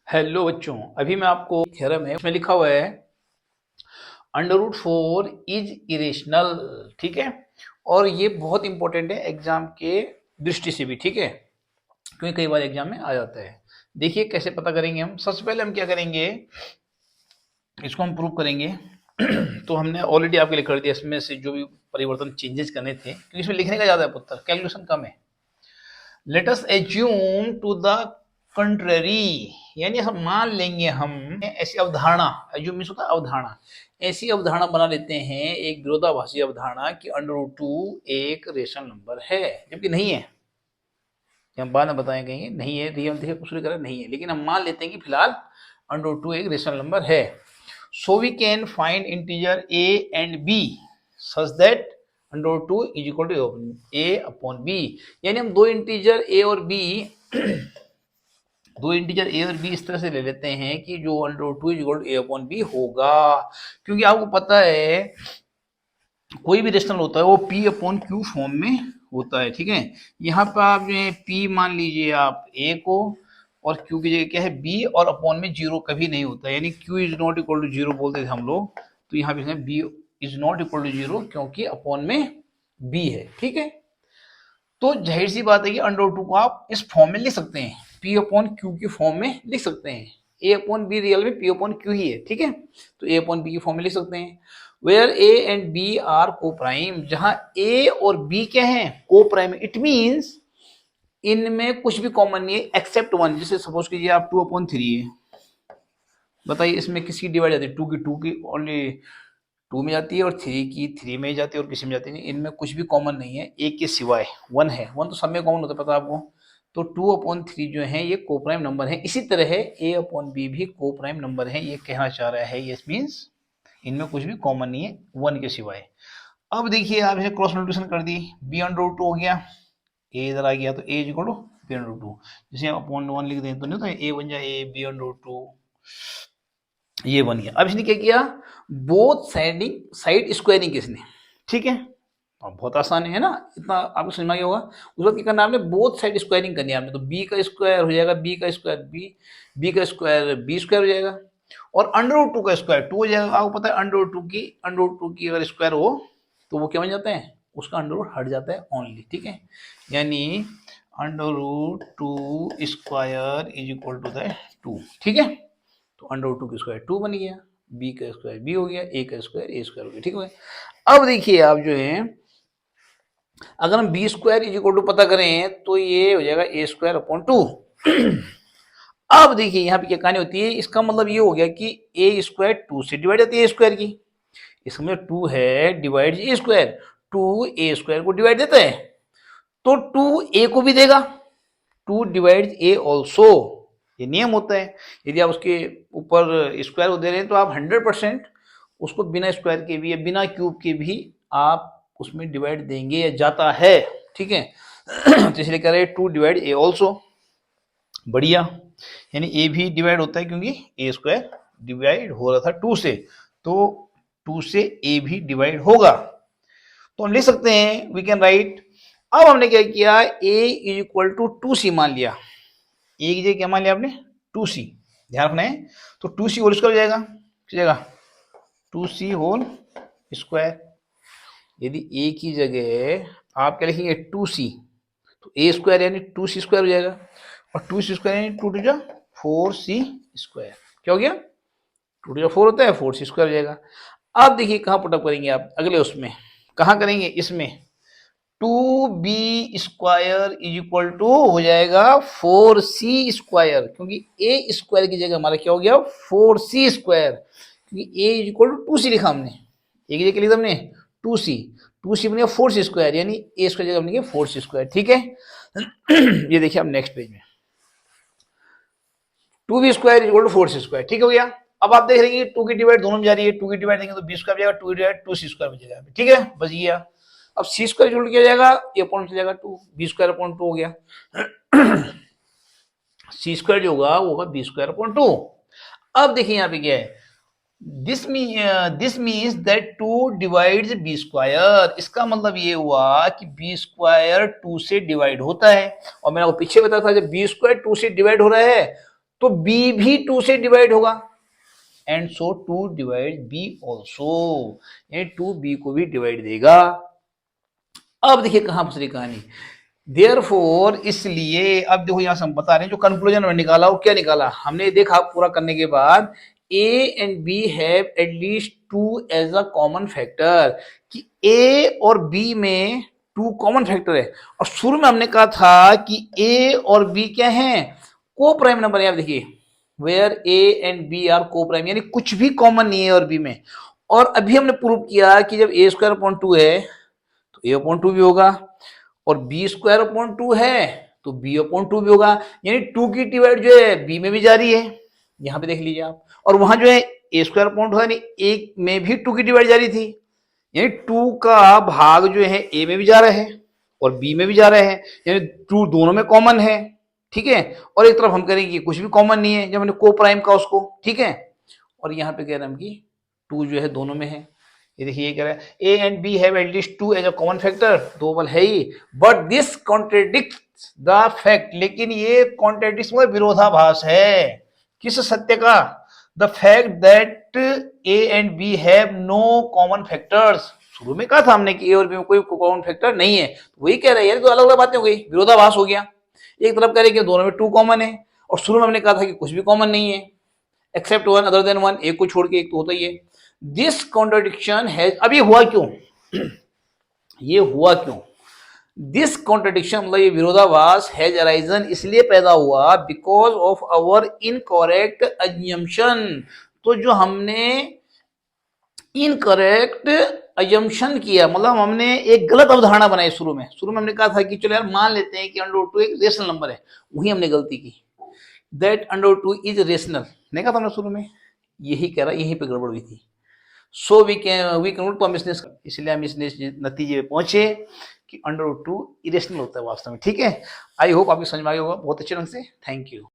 Hello बच्चों, अभी मैं आपको थ्योरम है उसमें लिखा हुआ है √4 इज इरेशनल। ठीक है, और ये बहुत इंपॉर्टेंट है एग्जाम के दृष्टि से भी। ठीक है, क्योंकि कई बार एग्जाम में आ जाता है। देखिए कैसे पता करेंगे हम। सबसे पहले हम क्या करेंगे, इसको हम प्रूव करेंगे। तो हमने ऑलरेडी आपके लिए कर दिया, इसमें से जो भी परिवर्तन चेंजेस करने थे, क्योंकि इसमें लिखने का ज्यादा है पुत्र, कैलकुलेशन कम है। Let us assume to the contrary, यानी हम मान लेंगे, हम ऐसी अवधारणा, एज्यूम मींस होता है अवधारणा, ऐसी अवधारणा बना लेते हैं, एक विरोधाभासी अवधारणा कि √2 एक रेशनल नंबर है, जबकि नहीं है। हम बाद में बताएं कहेंगे नहीं है, रियल देखिए कुछ करें नहीं है, लेकिन हम मान लेते हैं कि फिलहाल √2 एक रेशनल नंबर है। So we can find integer a and b such that √2 is equal to a upon b। यानी हम दो इंटीजर a और b दो इंटीजर a और b इस तरह से ले लेते हैं कि जो √2 is equal to a upon b होगा। क्योंकि आपको पता है कोई भी रेशनल होता है वो p अपॉन q फॉर्म में होता है। ठीक है, यहाँ पर आप जो है p मान लीजिए आप a को, और q की जगह क्या है b, और अपॉन में 0 कभी नहीं होता, यानी q is not equal to 0 बोलते थे हम लोग, तो यहाँ पे b is not equal to 0 क्योंकि अपॉन में b है। ठीक है, तो जाहिर सी बात है कि √2 को आप इस फॉर्म में लिख सकते हैं, p अपॉन क्यू की फॉर्म में लिख सकते हैं। a अपॉन बी रियल में p अपॉन क्यू ही है। ठीक है, तो a अपॉन बी की फॉर्म में लिख सकते हैं। Where a and b are coprime, जहां a और b क्या है, को प्राइम। इट मीन्स इनमें कुछ भी कॉमन नहीं है एक्सेप्ट वन। जैसे सपोज कीजिए आप 2/3 है, बताइए इसमें किसकी डिवाइड जाती है, 2 की ओनली 2 में जाती है, और 3 की 3 में ही जाती है, और किसी में जाती नहीं। इनमें कुछ भी कॉमन नहीं है, एक के सिवाय वन है। वन तो सब में कॉमन होता है, पता है आपको। तो 2/3 जो है ये को प्राइम नंबर है। इसी तरह है a अपॉन बी भी को प्राइम नंबर है, ये कहना चाह रहा है। ये मीन्स इनमें कुछ भी कॉमन नहीं है वन के सिवाय। अब देखिए आप इसे क्रॉस मल्टीप्लिकेशन कर दी, b/2 हो गया, a इधर आ गया, तो a is equal to b/2। जैसे अपॉन 1 लिख दें तो नहीं होता, a बन जाए a b/2, ये बन गया। अब इसने क्या किया, बोथ साइड स्क्वायरिंग की इसने। ठीक है, अब बहुत आसान है ना, इतना आपको समझ में आ गया होगा। उस वक्त क्या करना है आपने, बोथ साइड स्क्वायरिंग करनी है आपने। तो b का स्क्वायर हो जाएगा b का स्क्वायर b का स्क्वायर b स्क्वायर हो जाएगा, और √2 का स्क्वायर 2 हो जाएगा। आपको पता है √2 की अगर स्क्वायर हो तो वो क्या बन जाता है, उसका अंडर हट जाता है ओनली। ठीक है, यानी √2 square is equal to the 2। ठीक है, तो √2 की स्क्वायर 2 बन गया, b का स्क्वायर b हो गया, a का स्क्वायर a स्क्वायर हो गया। ठीक है, अब देखिए आप जो है, अगर हम b square is equal to पता करें तो ये हो जाएगा a स्क्वायर अपॉन 2। अब देखिए यहाँ पे क्या कहानी होती है, इसका मतलब ये हो गया कि a स्क्वायर 2 से डिवाइड होती है a स्क्वायर की। इसका मतलब 2 है divide a square, 2 a square को डिवाइड देता है, तो 2 a को भी देगा, 2 डिवाइड a ऑल्सो। ये नियम होता है, यदि आप उसके ऊपर स्क्वायर दे रहे हैं तो आप 100% उसको बिना स्क्वायर के भी या बिना क्यूब के भी आप उसमें डिवाइड देंगे, या जाता है। ठीक है, तो इसलिए कह रहे हैं 2 डिवाइड a ऑल्सो, बढ़िया। यानी a भी डिवाइड होता है, क्योंकि a स्क्वायर डिवाइड हो रहा था 2 से, तो 2 से a भी डिवाइड होगा। तो हम लिख सकते हैं, वी कैन राइट। अब हमने क्या किया, a is equal to 2c मान लिया। a की जगह क्या मान लिया आपने, 2c, ध्यान रखना है। तो 2c होल स्क्वायर हो जाएगा, किस जगह 2c होल स्क्वायर। यदि a की जगह आप क्या लिखेंगे 2c, तो a स्क्वायर यानी 2c स्क्वायर हो जाएगा, और 2c स्क्वायर यानी 2 टू जा 4c स्क्वायर। क्या हो गया, 2 टू जा 4 होता है, 4c स्क्वायर हो जाएगा। अब देखिए कहाँ पुटअप करेंगे आप, अगले उसमें कहाँ करेंगे, इसमें 2b square is equal to हो जाएगा 4c स्क्वायर, क्योंकि a स्क्वायर की जगह हमारा क्या हो गया 4c स्क्वायर, क्योंकि a is equal to 2c लिखा हमने, a की जगह लिखा हमने 2c, 2c बन गया 4c स्क्वायर, यानी a स्क्वायर जगह बन 4c स्क्वायर। ठीक है, ये देखिए आप नेक्स्ट पेज में 2b square is equal to 4c square. ठीक हो गया। अब आप देख रहे हैं 2 की डिवाइड दोनों में जा रही है, 2 की डिवाइड देंगे तो b स्क्वायर जाएगा, 2 की डिवाइड 2c स्क्वायर बचेगा। ठीक है, बच गया। अब c स्क्वायर जोड़ किया जाएगा, ये अपॉन चल जाएगा 2, b स्क्वायर अपॉन 2 हो गया। c स्क्वायर जो होगा वो होगा b स्क्वायर अपॉन 2। अब देखिए यहाँ पे क्या है, this means that 2 divides b square. इसका मतलब ये हुआ कि b स्क्वायर 2 से डिवाइड होता है, और मैंने आपको पीछे बताया था जब b स्क्वायर 2 से डिवाइड हो रहा है तो बी भी 2 से डिवाइड होगा, and so 2 divide b also, ये 2 बी को भी डिवाइड देगा। अब देखिए कहां फंस रही कहानी, देयरफॉर इसलिए अब देखो यहां से हम बता रहे हैं जो कंक्लूजन में निकाला वो क्या निकाला हमने, देखा पूरा करने के बाद a and b have at least 2 as a common factor, कि ए और बी में 2 कॉमन फैक्टर है। और शुरू में हमने कहा था कि ए और बी क्या है, को प्राइम नंबर है। आप देखिए where a and b are coprime, यानी कुछ भी कॉमन नहीं है और बी में। और अभी हमने प्रूव किया कि जब ए स्क्वायर अपॉन 2 है तो ए अपॉन 2 भी होगा, और बी स्क्वायर अपॉन 2 है तो बी अपॉन 2 भी होगा, यानी 2 की डिवाइड जो है बी में भी जा रही है, यहां पे देख लीजिए आप। और वहां जो है ए स्क्वायर अपॉन 2 है, एक में भी 2 की डिवाइड जा रही थी, यानी 2 का भाग जो है ए में भी जा रहा है और बी में भी जा रहा है, यानी 2 दोनों में कॉमन है, ठीक है। और एक तरफ हम करेंगे कि कुछ भी कॉमन नहीं है जब हमने को प्राइम का उसको, ठीक है। और यहाँ पे कह रहे हैं हम कि 2 जो है दोनों में है, ये देखिए ये कह रहा है a and b have at least 2 as a common factor, दो बल है ही, but this contradicts the fact, लेकिन ये कॉन्ट्रेडिक्ट में विरोधाभास है किस सत्य का, the fact that a and b have no common factors. शुरू में कहा था हमने कि ए और बी में कोई कॉमन फैक्टर नहीं है, तो वही कह रहे हैं यार, तो अलग अलग बातें हो गई, विरोधाभास हो गया। एक तरफ कह रहे कि दोनों में 2 कॉमन है, और शुरू में हमने कहा था कि कुछ भी कॉमन नहीं है except one other than one, एक को छोड़ के एक तो होता ही है। दिस कॉन्ट्रडिक्शन हैज, अब ये हुआ क्यों ये हुआ क्यों, दिस कॉन्ट्रडिक्शन मतलब ये विरोधाभास हैज अराइजन इसलिए पैदा हुआ because of our incorrect assumption, तो जो हमने इनकरेक्ट अजम्पशन किया, मतलब हमने एक गलत अवधारणा बनाई। शुरू में हमने कहा था कि चलो यार मान लेते हैं कि √2 एक रेशनल नंबर है, वही हमने गलती की, दैट √2 इज रेशनल, नहीं कहा था हमने शुरू में, यही कह रहा, यहीं पे गड़बड़ हुई थी। सो वी कैन, तो हम इसलिए हम इस नतीजे पे पहुंचे कि √2 इरेशनल होता है वास्तव में, ठीक है। आई होप आपकी समझ में आ गया होगा बहुत अच्छे ढंग से, थैंक यू।